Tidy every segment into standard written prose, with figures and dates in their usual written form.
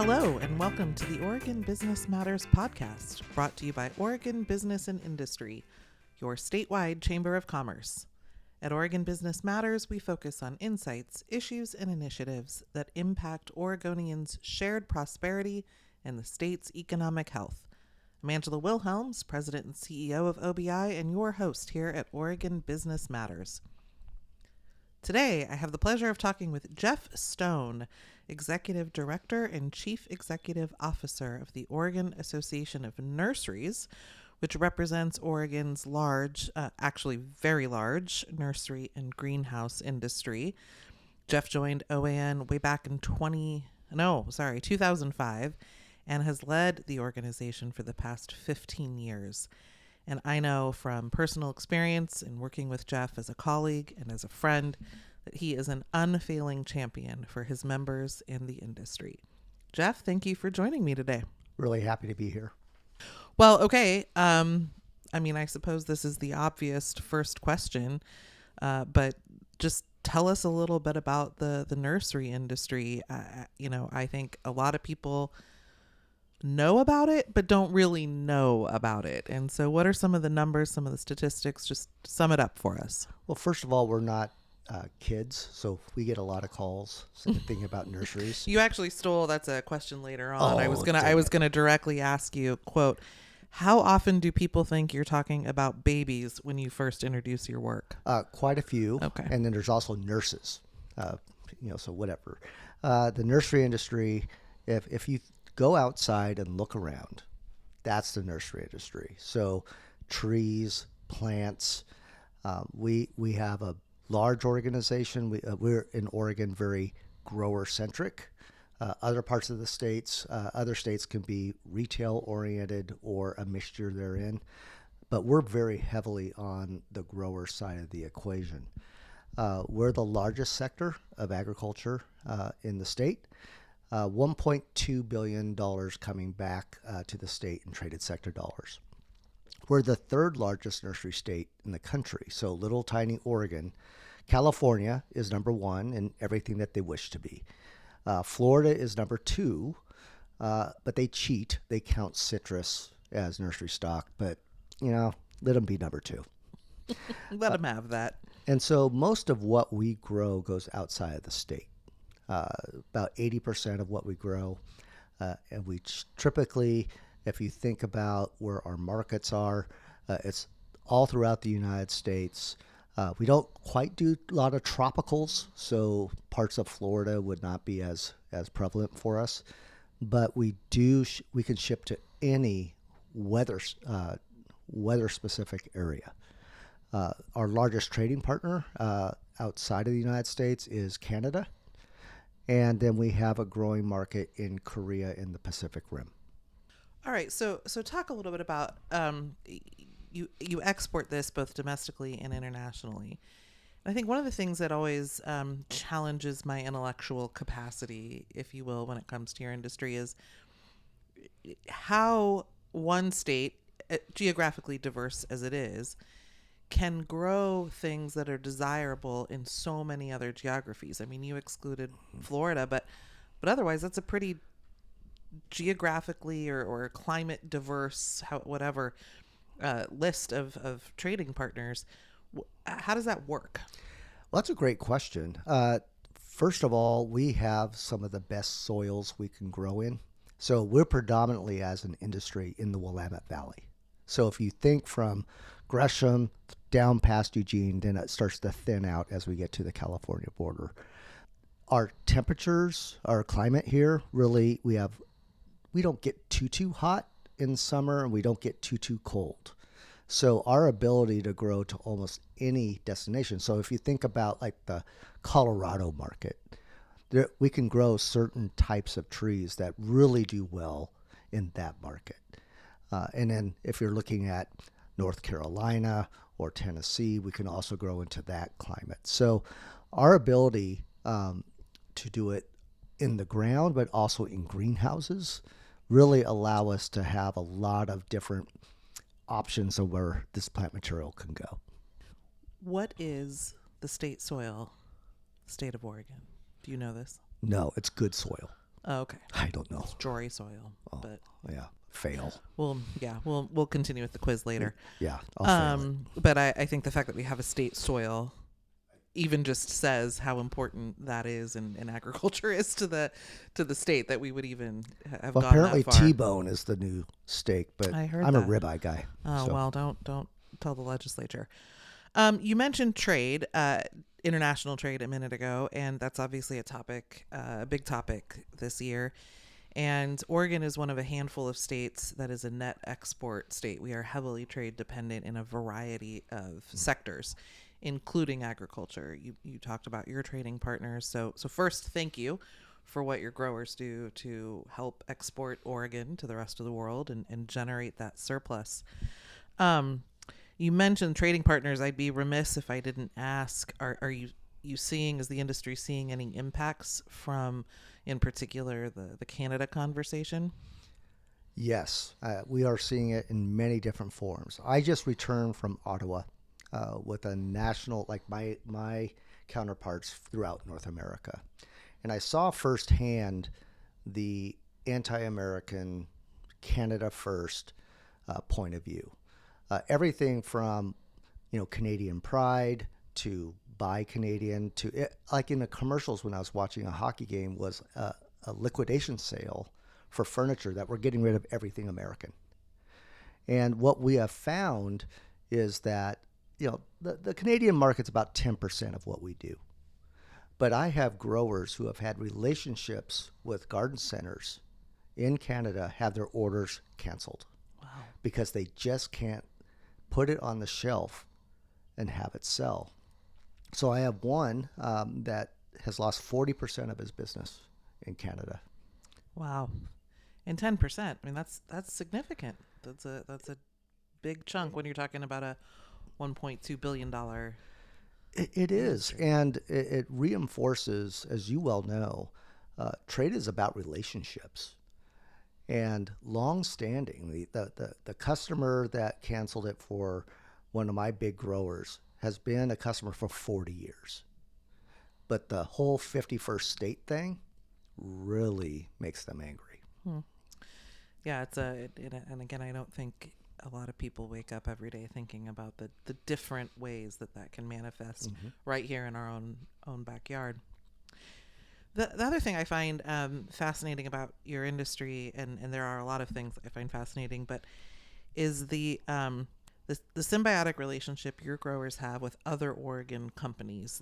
Hello, and welcome to the Oregon Business Matters podcast, brought to you by Oregon Business and Industry, your statewide chamber of commerce. At Oregon Business Matters, we focus on insights, issues, and initiatives that impact Oregonians' shared prosperity and the state's economic health. I'm Angela Wilhelms, President and CEO of OBI, and your host here at Oregon Business Matters. Today, I have the pleasure of talking with Jeff Stone, Executive Director and Chief Executive Officer of the Oregon Association of Nurseries, which represents Oregon's large, actually very large, nursery and greenhouse industry. Jeff joined OAN way back in 2005, and has led the organization for the past 15 years. And I know from personal experience in working with Jeff as a colleague and as a friend that he is an unfailing champion for his members in the industry. Jeff, thank you for joining me today. Really happy to be here. Well, okay. I suppose this is the obvious first question, but just tell us a little bit about the nursery industry. I think a lot of people know about it, but don't really know about it. And so what are some of the numbers, some of the statistics? Just sum it up for us. Well, first of all, we're not kids, so we get a lot of calls thinking about nurseries. You actually stole, that's a question later on. Oh, I was gonna directly ask you, quote, how often do people think you're talking about babies when you first introduce your work? Quite a few. Okay. And then there's also nurses, so whatever. The nursery industry, if you go outside and look around, that's the nursery industry. So trees, plants, we have a large organization. We're in Oregon very grower centric. Other parts of the states, other states can be retail oriented or a mixture therein, but we're very heavily on the grower side of the equation. We're the largest sector of agriculture in the state. $1.2 billion coming back to the state in traded sector dollars. We're the third largest nursery state in the country. So little tiny Oregon. California is number one in everything that they wish to be. Florida is number two, but they cheat. They count citrus as nursery stock, but, let them be number two. Let them have that. And so most of what we grow goes outside of the state. About 80% of what we grow. And we typically, if you think about where our markets are, it's all throughout the United States. We don't quite do a lot of tropicals, so parts of Florida would not be as prevalent for us. But we can ship to any weather specific area. Our largest trading partner outside of the United States is Canada. And then we have a growing market in Korea in the Pacific Rim. All right. So talk a little bit about, you export this both domestically and internationally. I think one of the things that always challenges my intellectual capacity, if you will, when it comes to your industry is how one state, geographically diverse as it is, can grow things that are desirable in so many other geographies. I mean, you excluded Florida, but otherwise that's a pretty geographically or climate diverse, list of trading partners. How does that work? Well, that's a great question. First of all, we have some of the best soils we can grow in. So we're predominantly as an industry in the Willamette Valley. So if you think from Gresham down past Eugene, then it starts to thin out as we get to the California border. Our temperatures, our climate here, really, we don't get too hot in summer and we don't get too cold. So our ability to grow to almost any destination. So if you think about like the Colorado market, we can grow certain types of trees that really do well in that market. And then if you're looking at North Carolina or Tennessee, we can also grow into that climate. So our ability to do it in the ground, but also in greenhouses, really allow us to have a lot of different options of where this plant material can go. What is the state soil, state of Oregon? Do you know this? No, it's good soil. Oh, okay. I don't know. It's dry soil, Oh, but yeah, fail. we'll continue with the quiz later. Yeah, I'll fail it. But I think the fact that we have a state soil even just says how important that is and agriculture is to the state, that we would even have Well, gone apparently that far. T-bone is the new steak, but I heard I'm a that. ribeye guy. Oh So well, don't tell the legislature. You mentioned trade, international trade, a minute ago, and that's obviously a big topic this year. And Oregon is one of a handful of states that is a net export state. We are heavily trade dependent in a variety of sectors, including agriculture. You talked about your trading partners. So first, thank you for what your growers do to help export Oregon to the rest of the world and generate that surplus. Um, you mentioned trading partners. I'd be remiss if I didn't ask, are you seeing, is the industry seeing any impacts from, in particular, the Canada conversation? yes, we are seeing it in many different forms. I just returned from Ottawa with a national, like my counterparts throughout North America, and I saw firsthand the anti-American, Canada first point of view. Everything from Canadian pride to buy Canadian to it, like in the commercials when I was watching a hockey game was a liquidation sale for furniture that we're getting rid of everything American. And what we have found is that the Canadian market's about 10% of what we do. But I have growers who have had relationships with garden centers in Canada have their orders canceled Wow. because they just can't put it on the shelf and have it sell. So I have one that has lost 40% of his business in Canada. Wow. And 10%. I mean, that's significant. That's a big chunk when you're talking about a $1.2 billion It is, industry. and it reinforces, as you well know, trade is about relationships and long standing. The customer that canceled it for one of my big growers has been a customer for 40 years. But the whole 51st state thing really makes them angry. Hmm. Yeah, and again, I don't think a lot of people wake up every day thinking about the different ways that can manifest Mm-hmm. right here in our own backyard. The other thing I find fascinating about your industry, and there are a lot of things I find fascinating, but is the symbiotic relationship your growers have with other Oregon companies.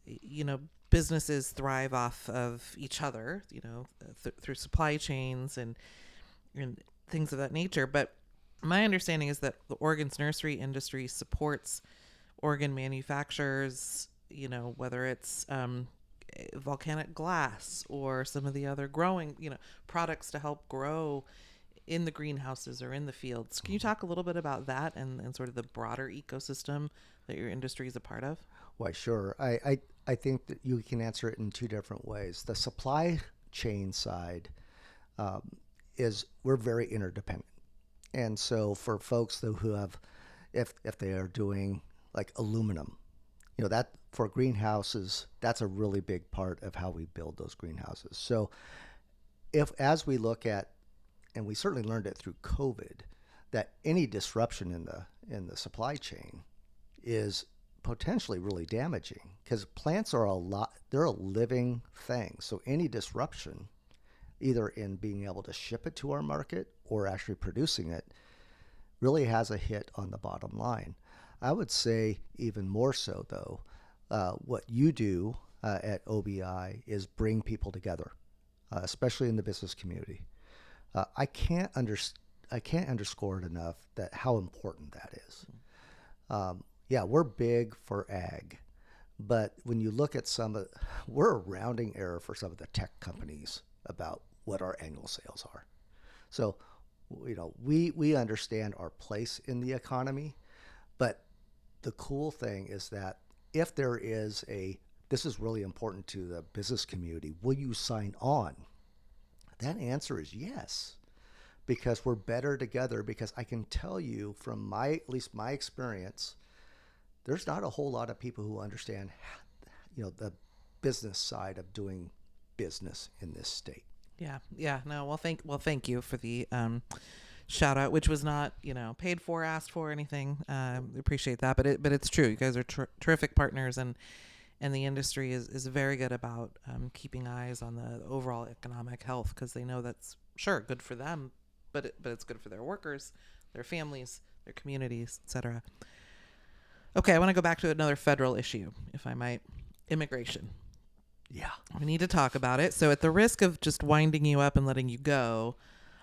You know businesses thrive off of each other, through supply chains and things of that nature. But my understanding is that the Oregon's nursery industry supports Oregon manufacturers, whether it's volcanic glass or some of the other growing, products to help grow in the greenhouses or in the fields. Can you talk a little bit about that and sort of the broader ecosystem that your industry is a part of? Why, sure. I think that you can answer it in two different ways. The supply chain side um, is we're very interdependent. And so for folks who have, if they are doing like aluminum, that for greenhouses, that's a really big part of how we build those greenhouses. So if as we look at, and we certainly learned it through COVID, that any disruption in the supply chain is potentially really damaging because plants are they're a living thing. So any disruption, either in being able to ship it to our market or actually producing it, really has a hit on the bottom line. I would say even more so, though, what you do at OBI is bring people together, especially in the business community. I can't underscore it enough that how important that is. Yeah, we're big for ag, but when you look at we're a rounding error for some of the tech companies about what our annual sales are. So, we understand our place in the economy, but the cool thing is that if there is this is really important to the business community, will you sign on? That answer is yes, because we're better together. Because I can tell you from at least my experience, there's not a whole lot of people who understand, the business side of doing business in this state. Yeah. No, thank you for the shout out, which was not, paid for, asked for, or anything. Appreciate that, but it's true. You guys are terrific partners, and the industry is very good about keeping eyes on the overall economic health, because they know that's sure good for them, but it's good for their workers, their families, their communities, etc. Okay, I want to go back to another federal issue, if I might. Immigration. Yeah. We need to talk about it. So at the risk of just winding you up and letting you go,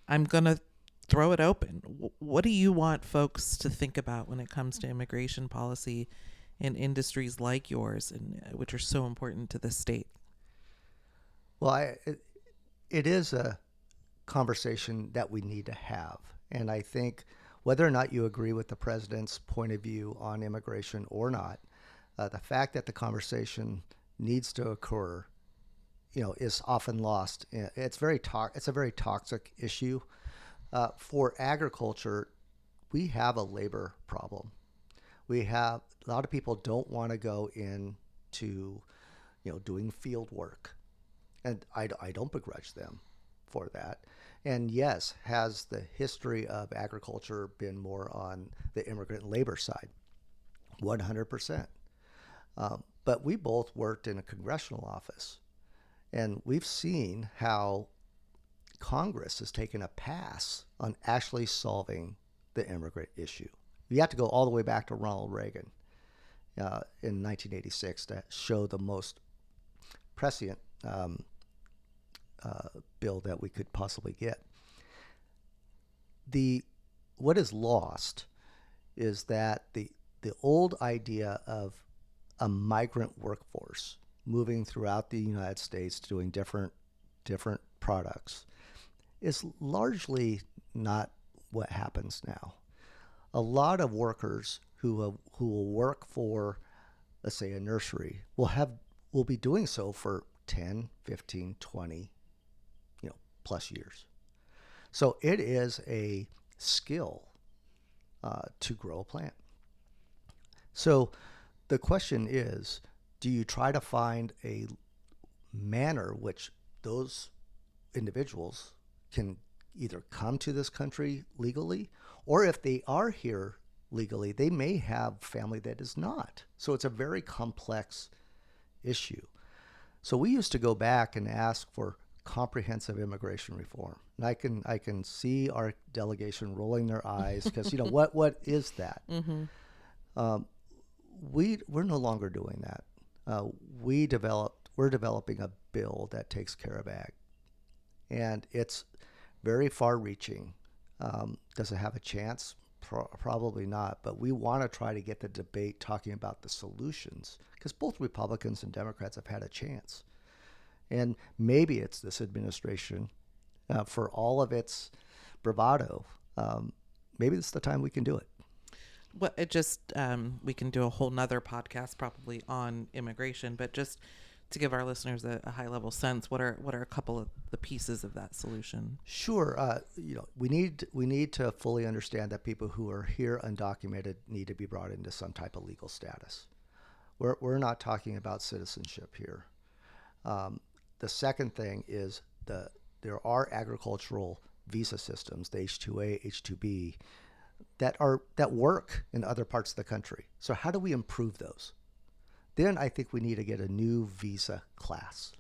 I'm going to throw it open. What do you want folks to think about when it comes to immigration policy in industries like yours, which are so important to the state? Well, it is a conversation that we need to have. And I think whether or not you agree with the president's point of view on immigration or not, the fact that the conversation needs to occur, is often lost. It's a very toxic issue. For agriculture, we have a labor problem. A lot of people don't want to go into, doing field work. And I don't begrudge them for that. And yes, has the history of agriculture been more on the immigrant labor side? 100%. But we both worked in a congressional office, and we've seen how Congress has taken a pass on actually solving the immigrant issue. You have to go all the way back to Ronald Reagan in 1986 to show the most prescient bill that we could possibly get. What is lost is that the old idea of a migrant workforce moving throughout the United States doing different products is largely not what happens now. A lot of workers who will work for, let's say, a nursery will be doing so for 10, 15, 20, plus years. So it is a skill to grow a plant. So the question is, do you try to find a manner which those individuals can either come to this country legally, or if they are here legally, they may have family that is not. So it's a very complex issue. So we used to go back and ask for comprehensive immigration reform. And I can see our delegation rolling their eyes because, what is that? Mm-hmm. We're no longer doing that. We're developing a bill that takes care of ag, and it's very far-reaching. Does it have a chance? Probably not. But we want to try to get the debate talking about the solutions, because both Republicans and Democrats have had a chance, and maybe it's this administration, for all of its bravado. Maybe it's the time we can do it. Well, we can do a whole nother podcast probably on immigration, but just to give our listeners a high level sense, what are a couple of the pieces of that solution? Sure. We need to fully understand that people who are here undocumented need to be brought into some type of legal status. We're not talking about citizenship here. The second thing is there are agricultural visa systems, the H-2A, H-2B, that work in other parts of the country. So how do we improve those? Then I think we need to get a new visa class,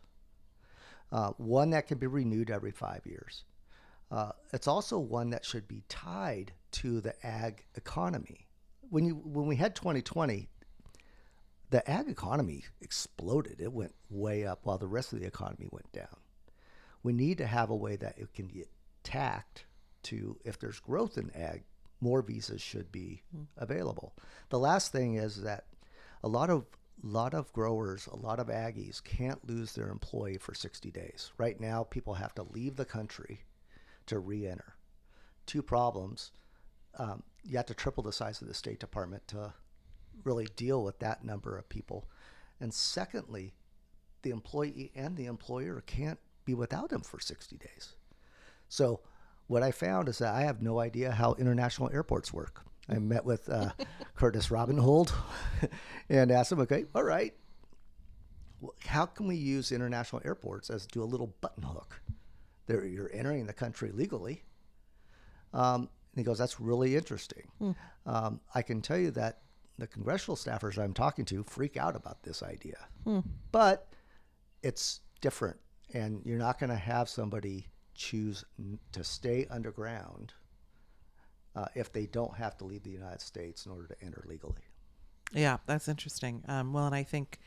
one that can be renewed every 5 years. It's also one that should be tied to the ag economy. When we had 2020, the ag economy exploded. It went way up while the rest of the economy went down. We need to have a way that it can get tacked to, if there's growth in ag, more visas should be available. The last thing is that a lot of growers, a lot of Aggies can't lose their employee for 60 days. Right now, people have to leave the country to re-enter. Two problems. You have to triple the size of the State Department to really deal with that number of people. And secondly, the employee and the employer can't be without them for 60 days. So what I found is that I have no idea how international airports work. I met with Curtis Robinhold and asked him, okay, all right, how can we use international airports as do a little button hook? There, you're entering the country legally. And he goes, that's really interesting. I can tell you that the congressional staffers I'm talking to freak out about this idea. But it's different. And you're not going to have somebody choose to stay underground if they don't have to leave the United States in order to enter legally. Yeah, that's interesting. Well, and I think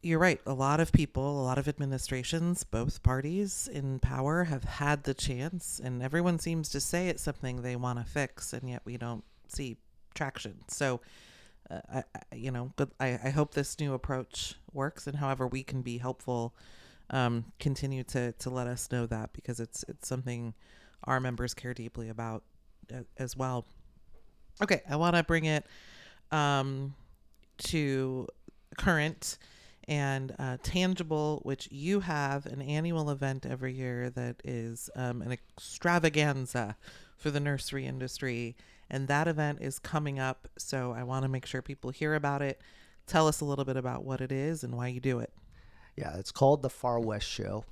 you're right. A lot of people, a lot of administrations, both parties in power have had the chance, and everyone seems to say it's something they want to fix, and yet we don't see traction. So, I hope this new approach works, and however we can be helpful, continue to let us know that, because it's something our members care deeply about as well. Okay, I want to bring it to current and tangible, which you have an annual event every year that is an extravaganza for the nursery industry. And that event is coming up. So I want to make sure people hear about it. Tell us a little bit about what it is and why you do it. Yeah, it's called the Far West Show.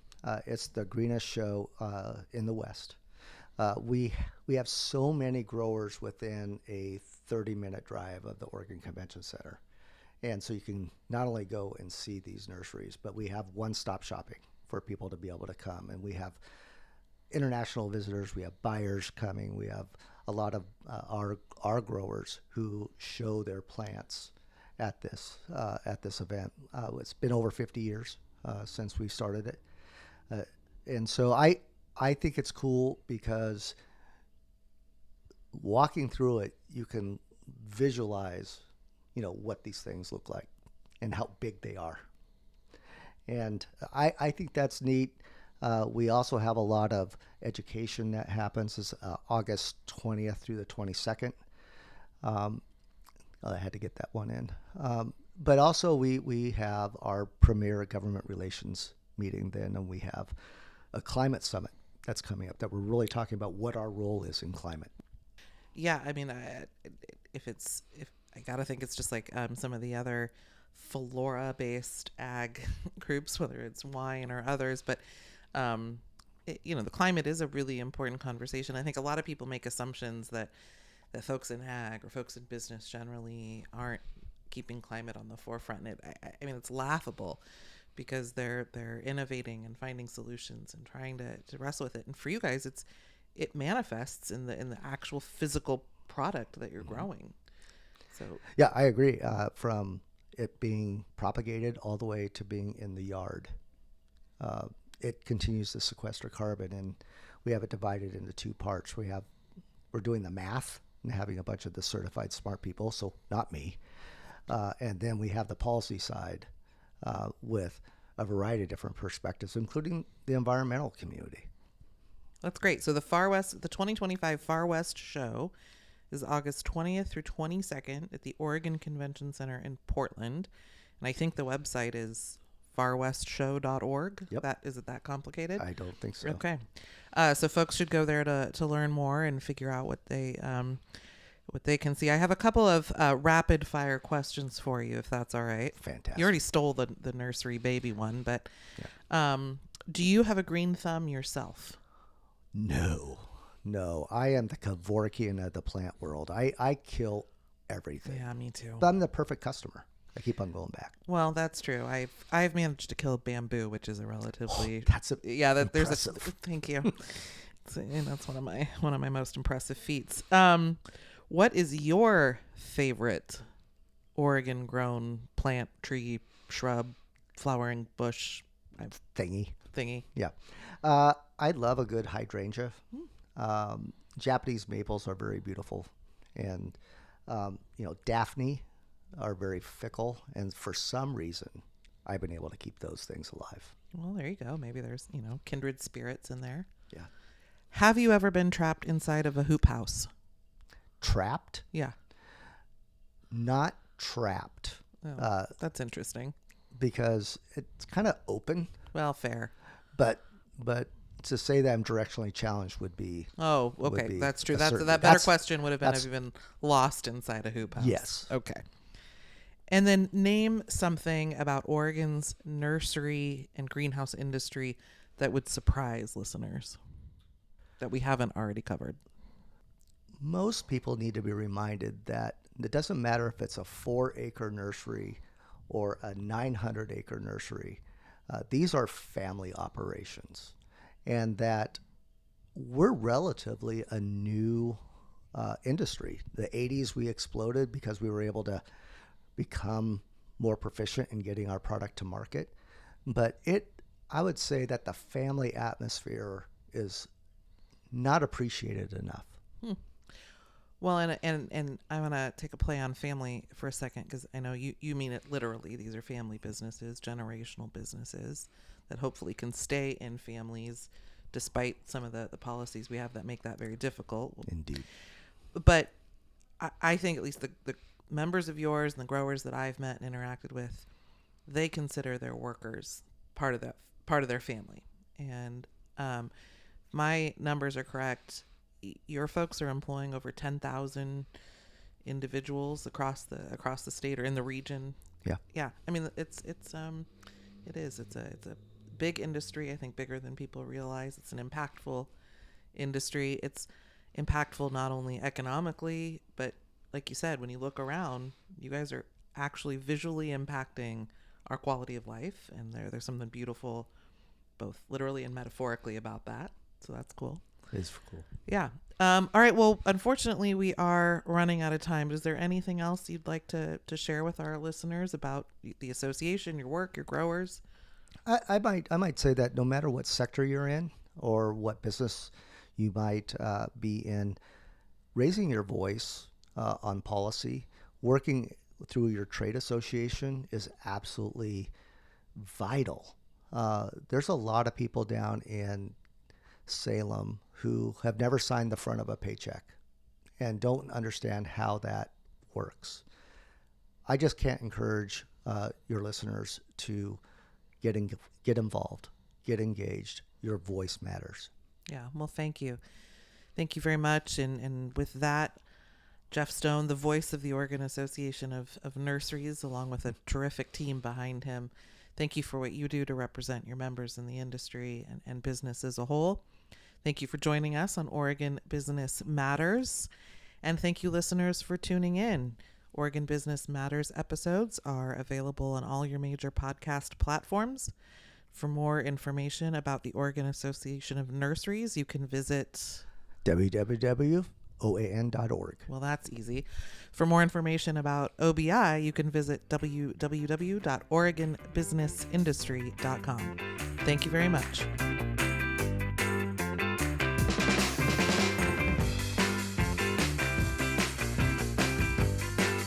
It's the greenest show in the West. We have so many growers within a 30-minute drive of the Oregon Convention Center. And so you can not only go and see these nurseries, but we have one-stop shopping for people to be able to come. And we have international visitors. We have buyers coming. We have a lot of our growers who show their plants at this event. It's been over 50 years since we started it. And so I think it's cool because walking through it, you can visualize what these things look like and how big they are. And I think that's neat. We also have a lot of education that happens. It's August 20th through the 22nd. I had to get that one in. But also we have our premier government relations meeting then, and we have a climate summit that's coming up that we're really talking about what our role is in climate. Yeah, I mean, if I gotta think it's just like some of the other flora-based ag groups, whether it's wine or others, but the climate is a really important conversation. I think a lot of people make assumptions that folks in ag or folks in business generally aren't keeping climate on the forefront. I mean, it's laughable because they're innovating and finding solutions and trying to wrestle with it. And for you guys, it manifests in the actual physical product that you're growing. So yeah, I agree. From it being propagated all the way to being in the yard, it continues to sequester carbon, and we have it divided into two parts. We're doing the math and having a bunch of the certified smart people, so not me, and then we have the policy side with a variety of different perspectives, including the environmental community. That's great. So the 2025 Far West Show is August 20th through 22nd at the Oregon Convention Center in Portland. And I think the website is farwestshow.org. Yep. Is it that complicated? I don't think so. Okay. So folks should go there to learn more and figure out what they can see. I have a couple of rapid fire questions for you, if that's all right. Fantastic. You already stole the nursery baby one, but do you have a green thumb yourself? No, I am the Kevorkian of the plant world. I kill everything. Yeah, me too. But I'm the perfect customer. I keep on going back. Well, that's true. I've managed to kill bamboo, which is a relatively impressive. Thank you. That's one of my most impressive feats. What is your favorite Oregon grown plant, tree, shrub, flowering bush thingy? Yeah. I love a good hydrangea. Japanese maples are very beautiful, and Daphne are very fickle, and for some reason I've been able to keep those things alive. Well, there you go. Maybe there's kindred spirits in there. Yeah. Have you ever been trapped inside of a hoop house? Trapped? Yeah. Not trapped. Oh, that's interesting. Because it's kind of open. Well, fair. But to say that I'm directionally challenged would be... Oh, okay. That's true. That better question would have been, have you been lost inside a hoop house? Yes. Okay. And then name something about Oregon's nursery and greenhouse industry that would surprise listeners that we haven't already covered. Most people need to be reminded that it doesn't matter if it's a 4-acre nursery or a 900-acre nursery. These are family operations, and that we're relatively a new industry. The 80s we exploded because we were able to become more proficient in getting our product to market. But I would say that the family atmosphere is not appreciated enough. Well, and I want to take a play on family for a second, because I know you mean it literally. These are family businesses, generational businesses that hopefully can stay in families despite some of the policies we have that make that very difficult. Indeed. But I think at least the members of yours and the growers that I've met and interacted with, they consider their workers part of their family. And my numbers are correct. Your folks are employing over 10,000 individuals across the state or in the region. Yeah. Yeah. I mean, it's a big industry. I think bigger than people realize. It's an impactful industry. It's impactful not only economically, but like you said, when you look around, you guys are actually visually impacting our quality of life, and there's something beautiful, both literally and metaphorically, about that. So that's cool. It's cool. Yeah. All right. Well, unfortunately, we are running out of time. Is there anything else you'd like to share with our listeners about the association, your work, your growers? I might say that no matter what sector you're in or what business you might be in, raising your voice on policy, working through your trade association is absolutely vital. There's a lot of people down in Salem who have never signed the front of a paycheck and don't understand how that works. I just can't encourage your listeners to get involved, get engaged. Your voice matters. Yeah. Well, thank you. Thank you very much. And with that, Jeff Stone, the voice of the Oregon Association of Nurseries, along with a terrific team behind him, thank you for what you do to represent your members in the industry and business as a whole. Thank you for joining us on Oregon Business Matters. And thank you, listeners, for tuning in. Oregon Business Matters episodes are available on all your major podcast platforms. For more information about the Oregon Association of Nurseries, you can visit www.oan.org. Well, that's easy. For more information about OBI, you can visit www.oregonbusinessindustry.com. Thank you very much.